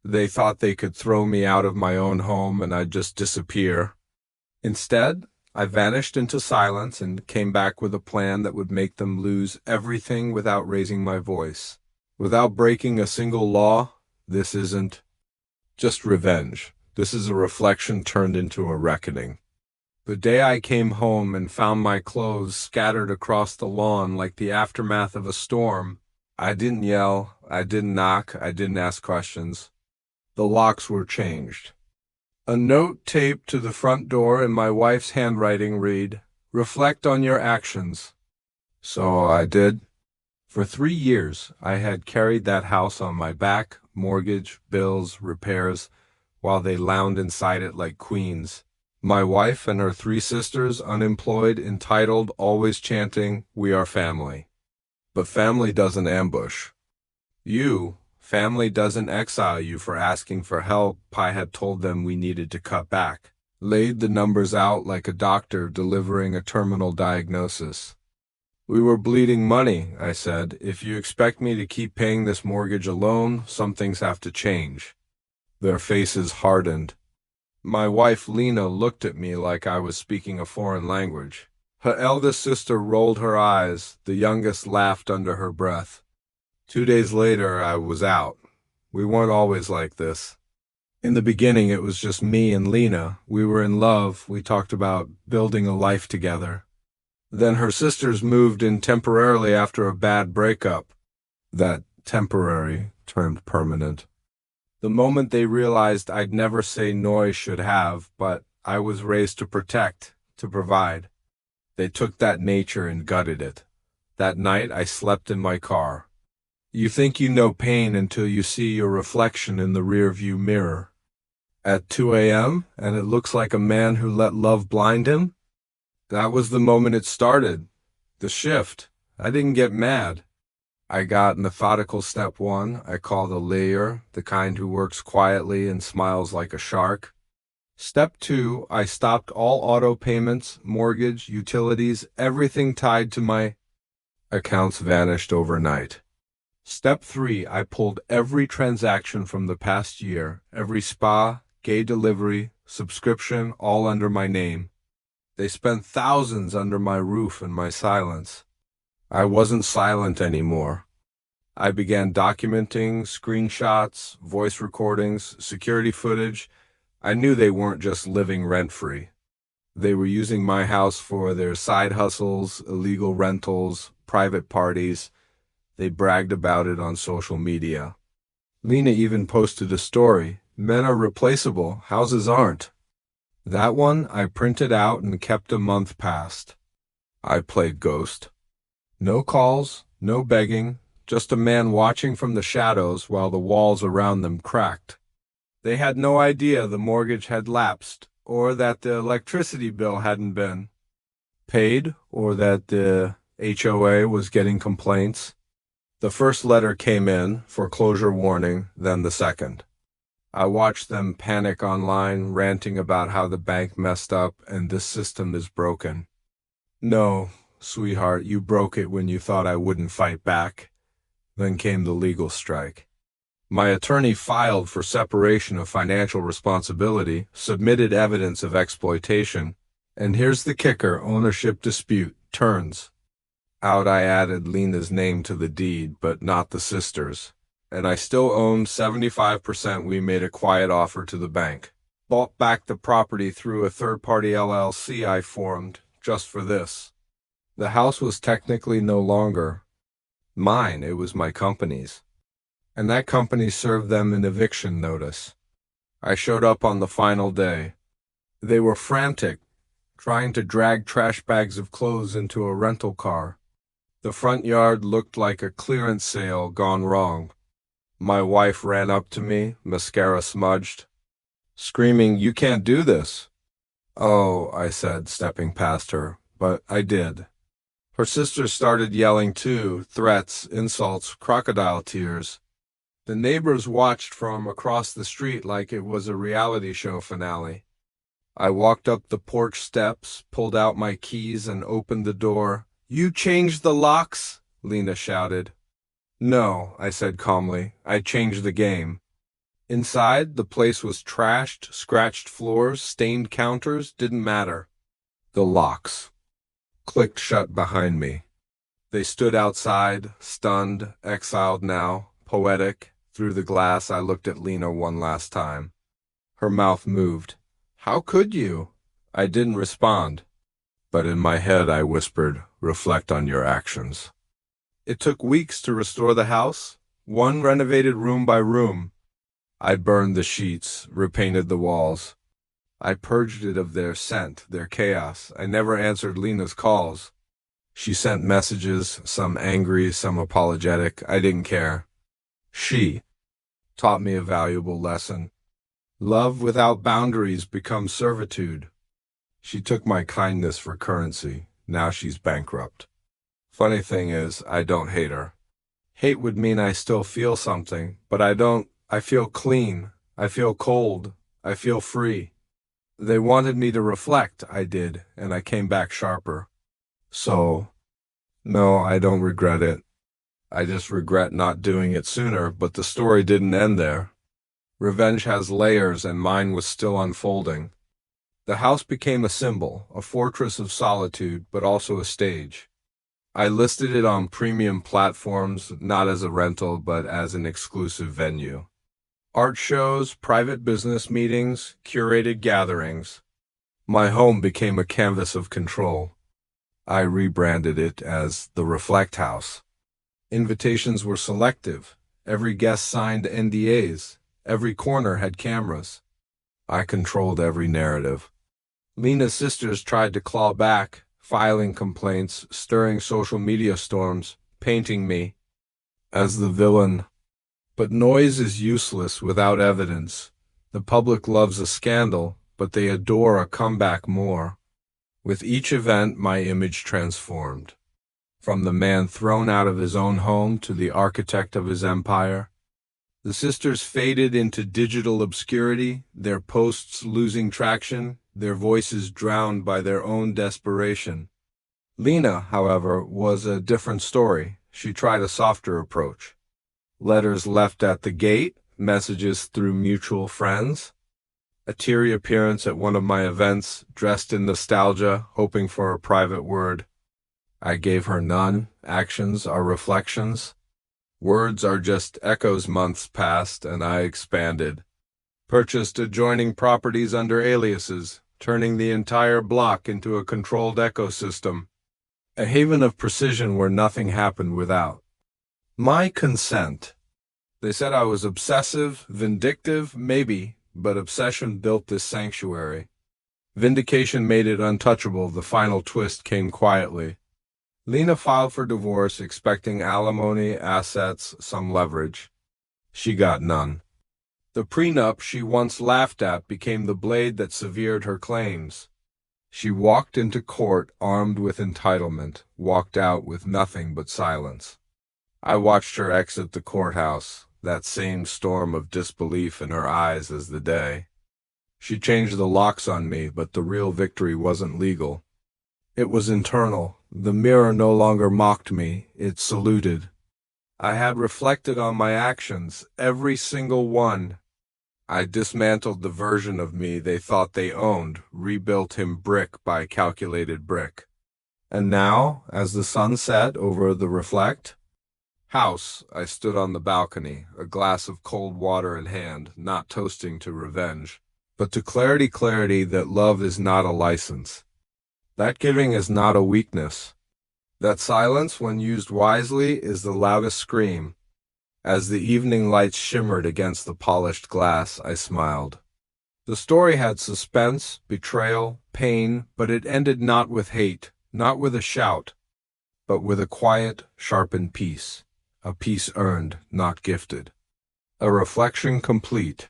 They thought they could throw me out of my own home and I'd just disappear. Instead, I vanished into silence and came back with a plan that would make them lose everything without raising my voice. Without breaking a single law. This isn't just revenge. This is a reflection turned into a reckoning. The day I came home and found my clothes scattered across the lawn like the aftermath of a storm, I didn't yell, I didn't knock, I didn't ask questions. The locks were changed. A note taped to the front door in my wife's handwriting read, "Reflect on your actions." So I did. For 3 years, I had carried that house on my back, mortgage, bills, repairs, while they lounged inside it like queens. My wife and her 3 sisters, unemployed, entitled, always chanting, "We are family." But family doesn't ambush you. Family doesn't exile you for asking for help. I had told them we needed to cut back. Laid the numbers out like a doctor delivering a terminal diagnosis. We were bleeding money, I said. If you expect me to keep paying this mortgage alone, some things have to change. Their faces hardened. My wife Lena looked at me like I was speaking a foreign language. Her eldest sister rolled her eyes. The youngest laughed under her breath. 2 days later, I was out. We weren't always like this. In the beginning, it was just me and Lena. We were in love. We talked about building a life together. Then her sisters moved in temporarily after a bad breakup. That temporary turned permanent. The moment they realized I'd never say no I should have, but I was raised to protect, to provide. They took that nature and gutted it. That night I slept in my car. You think you know pain until you see your reflection in the rearview mirror. At 2 a.m., and it looks like a man who let love blind him? That was the moment it started. The shift. I didn't get mad. I got methodical. Step 1, I call the layer, the kind who works quietly and smiles like a shark. Step 2, I stopped all auto payments, mortgage, utilities, everything tied to my accounts vanished overnight. Step 3, I pulled every transaction from the past year, every spa, gay delivery, subscription, all under my name. They spent thousands under my roof in my silence. I wasn't silent anymore. I began documenting screenshots, voice recordings, security footage. I knew they weren't just living rent-free. They were using my house for their side hustles, illegal rentals, private parties. They bragged about it on social media. Lena even posted a story. Men are replaceable, houses aren't. That one I printed out and kept a month past. I played ghost. No calls, no begging, just a man watching from the shadows while the walls around them cracked. They had no idea the mortgage had lapsed, or that the electricity bill hadn't been paid, or that the HOA was getting complaints. The first letter came in, foreclosure warning, then the second. I watched them panic online, ranting about how the bank messed up and this system is broken. No, sweetheart, you broke it when you thought I wouldn't fight back. Then came the legal strike. My attorney filed for separation of financial responsibility, submitted evidence of exploitation, and here's the kicker: ownership dispute turns out. I added Lena's name to the deed, but not the sisters. And I still owned 75%. We made a quiet offer to the bank. Bought back the property through a third-party LLC I formed just for this. The house was technically no longer mine, it was my company's. And that company served them an eviction notice. I showed up on the final day. They were frantic, trying to drag trash bags of clothes into a rental car. The front yard looked like a clearance sale gone wrong. My wife ran up to me, mascara smudged, screaming, "You can't do this." "Oh," I said, stepping past her, but I did. Her sisters started yelling too, threats, insults, crocodile tears. The neighbors watched from across the street like it was a reality show finale. I walked up the porch steps, pulled out my keys, and opened the door. "You changed the locks?" Lena shouted. "No," I said calmly. "I changed the game." Inside, the place was trashed, scratched floors, stained counters, didn't matter. The locks clicked shut behind me. They stood outside, stunned, exiled now, poetic. Through the glass, I looked at Lena one last time. Her mouth moved. "How could you?" I didn't respond, but in my head I whispered, "Reflect on your actions." It took weeks to restore the house, one renovated room by room. I burned the sheets, repainted the walls. I purged it of their scent, their chaos. I never answered Lena's calls. She sent messages, some angry, some apologetic. I didn't care. She taught me a valuable lesson. Love without boundaries becomes servitude. She took my kindness for currency. Now she's bankrupt. Funny thing is, I don't hate her. Hate would mean I still feel something, but I don't. I feel clean. I feel cold. I feel free. They wanted me to reflect, I did, and I came back sharper. So, no, I don't regret it. I just regret not doing it sooner, but the story didn't end there. Revenge has layers, and mine was still unfolding. The house became a symbol, a fortress of solitude, but also a stage. I listed it on premium platforms, not as a rental, but as an exclusive venue. Art shows, private business meetings, curated gatherings. My home became a canvas of control. I rebranded it as the Reflect House. Invitations were selective. Every guest signed NDAs. Every corner had cameras. I controlled every narrative. Lena's sisters tried to claw back, filing complaints, stirring social media storms, painting me as the villain. But noise is useless without evidence. The public loves a scandal, but they adore a comeback more. With each event, my image transformed. From the man thrown out of his own home to the architect of his empire. The sisters faded into digital obscurity, their posts losing traction, their voices drowned by their own desperation. Lena, however, was a different story. She tried a softer approach. Letters left at the gate, messages through mutual friends. A teary appearance at one of my events, dressed in nostalgia, hoping for a private word. I gave her none. Actions are reflections. Words are just echoes. Months passed, and I expanded. Purchased adjoining properties under aliases, turning the entire block into a controlled ecosystem. A haven of precision where nothing happened without my consent. They said I was obsessive, vindictive, maybe, but obsession built this sanctuary. Vindication made it untouchable. The final twist came quietly. Lena filed for divorce, expecting alimony, assets, some leverage. She got none. The prenup she once laughed at became the blade that severed her claims. She walked into court armed with entitlement, walked out with nothing but silence. I watched her exit the courthouse, that same storm of disbelief in her eyes as the day. She changed the locks on me, but the real victory wasn't legal. It was internal. The mirror no longer mocked me, it saluted. I had reflected on my actions, every single one. I dismantled the version of me they thought they owned, rebuilt him brick by calculated brick. And now, as the sun set over the Reflect house, I stood on the balcony, a glass of cold water in hand, not toasting to revenge, but to clarity that love is not a license. That giving is not a weakness. That silence, when used wisely, is the loudest scream. As the evening lights shimmered against the polished glass, I smiled. The story had suspense, betrayal, pain, but it ended not with hate, not with a shout, but with a quiet, sharpened peace. A peace earned, not gifted. A reflection complete.